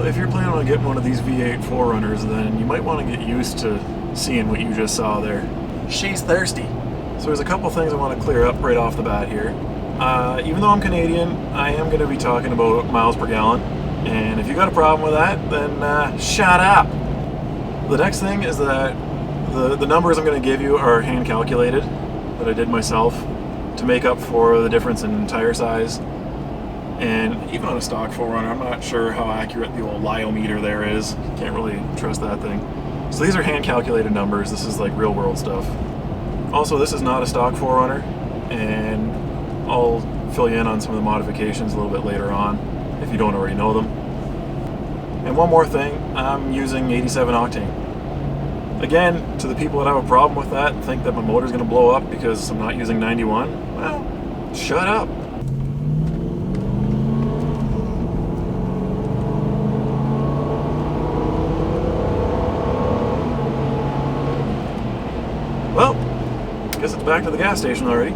Well, if you're planning on getting one of these V8 4Runners, then you might want to get used to seeing what you just saw there. She's thirsty. So there's a couple things I want to clear up right off the bat here. Even though I'm Canadian, I am going to be talking about miles per gallon. And if you got a problem with that, then shut up. The next thing is that the numbers I'm going to give you are hand calculated, that I did myself, to make up for the difference in tire size. And even on a stock 4Runner, I'm not sure how accurate the old Liometer there is. Can't really trust that thing. So these are hand calculated numbers. This is like real world stuff. Also, this is not a stock 4Runner, and I'll fill you in on some of the modifications a little bit later on if you don't already know them. And one more thing, I'm using 87 octane. Again, to the people that have a problem with that and think that my motor's going to blow up because I'm not using 91, well, shut up. Well, I guess it's back to the gas station already.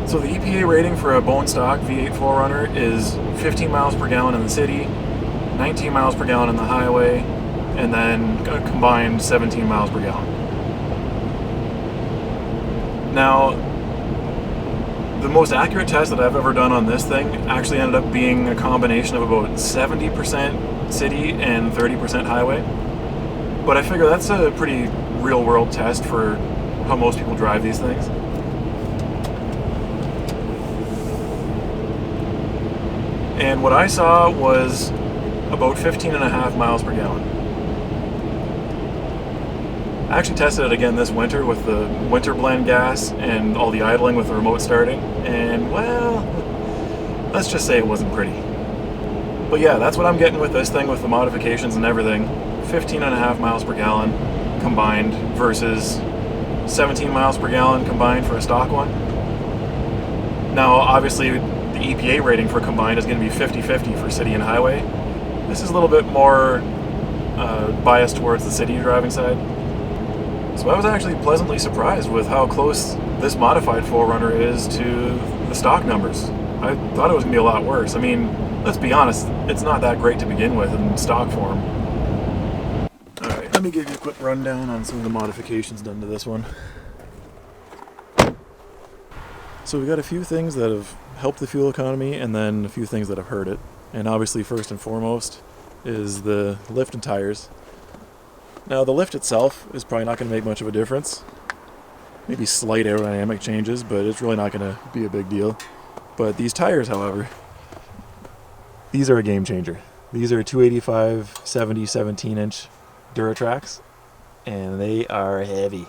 So the EPA rating for a bone stock V8 4Runner is 15 miles per gallon in the city, 19 miles per gallon in the highway, and then a combined 17 miles per gallon. Now, the most accurate test that I've ever done on this thing actually ended up being a combination of about 70% city and 30% highway. But I figure that's a pretty real-world test for how most people drive these things. And what I saw was about 15.5 miles per gallon. I actually tested it again this winter with the winter blend gas and all the idling with the remote starting, and well, let's just say it wasn't pretty. But yeah, that's what I'm getting with this thing with the modifications and everything. 15.5 miles per gallon combined versus 17 miles per gallon combined for a stock one. Now, obviously, the EPA rating for combined is going to be 50-50 for city and highway. This is a little bit more biased towards the city driving side. So I was actually pleasantly surprised with how close this modified 4Runner is to the stock numbers. I thought it was going to be a lot worse. I mean, let's be honest, it's not that great to begin with in stock form. Alright, let me give you a quick rundown on some of the modifications done to this one. So we got a few things that have helped the fuel economy and then a few things that have hurt it. And obviously first and foremost is the lift and tires. Now the lift itself is probably not going to make much of a difference. Maybe slight aerodynamic changes, but it's really not going to be a big deal. But these tires, however, these are a game changer. These are 285 70 17-inch Duratracs, and they are heavy.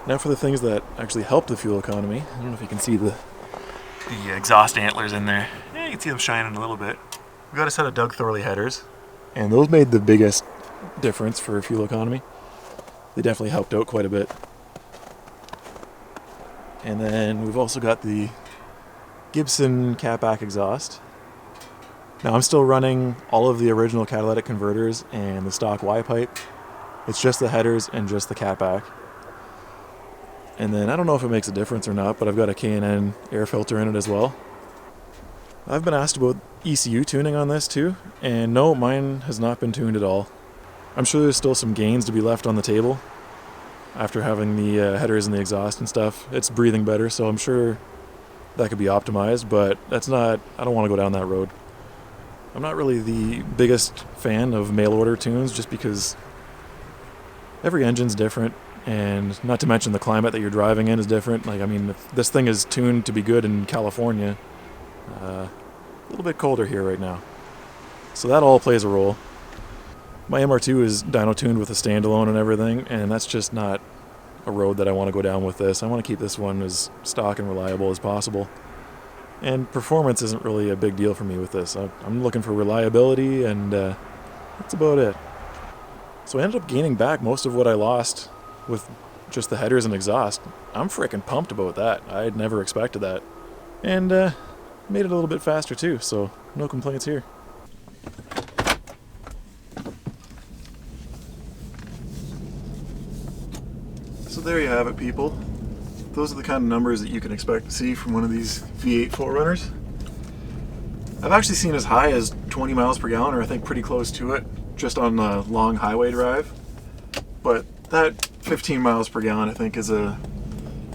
Now for the things that actually help the fuel economy. I don't know if you can see the exhaust antlers in there. Yeah, you can see them shining a little bit. We got a set of Doug Thorley headers, and those made the biggest difference for fuel economy. They definitely helped out quite a bit. And then we've also got the Gibson catback exhaust. Now I'm still running all of the original catalytic converters and the stock Y-pipe. It's just the headers and just the catback. And then I don't know if it makes a difference or not, but I've got a K&N air filter in it as well. I've been asked about ECU tuning on this too, and no, mine has not been tuned at all. I'm sure there's still some gains to be left on the table after having the headers and the exhaust and stuff. It's breathing better, so I'm sure that could be optimized, but that's not, I don't want to go down that road. I'm not really the biggest fan of mail order tunes just because every engine's different, and not to mention the climate that you're driving in is different. Like, I mean, if this thing is tuned to be good in California, a little bit colder here right now. So that all plays a role. My MR2 is dyno tuned with a standalone and everything, and that's just not a road that I want to go down with this. I want to keep this one as stock and reliable as possible. And performance isn't really a big deal for me with this. I'm looking for reliability, and that's about it. So I ended up gaining back most of what I lost with just the headers and exhaust. I'm freaking pumped about that. I had never expected that. And made it a little bit faster too, so no complaints here. So there you have it, people. Those are the kind of numbers that you can expect to see from one of these V8 4Runners. I've actually seen as high as 20 miles per gallon, or I think pretty close to it, just on a long highway drive. But that 15 miles per gallon I think is a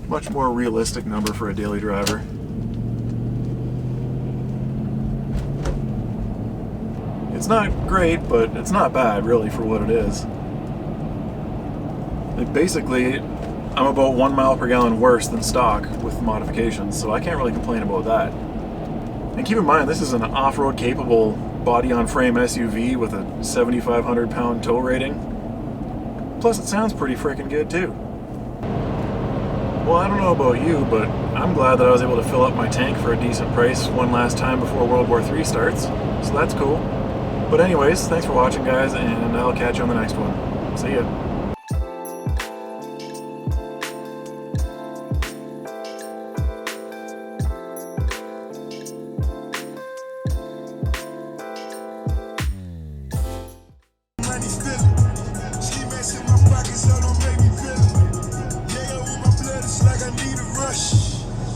much more realistic number for a daily driver. It's not great, but it's not bad really for what it is. Like basically, I'm about 1 mile per gallon worse than stock with modifications, so I can't really complain about that. And keep in mind, this is an off-road capable body-on-frame SUV with a 7,500 pound tow rating. Plus it sounds pretty freaking good too. Well, I don't know about you, but I'm glad that I was able to fill up my tank for a decent price one last time before World War III starts, so that's cool. But anyways, thanks for watching guys, and I'll catch you on the next one. See ya.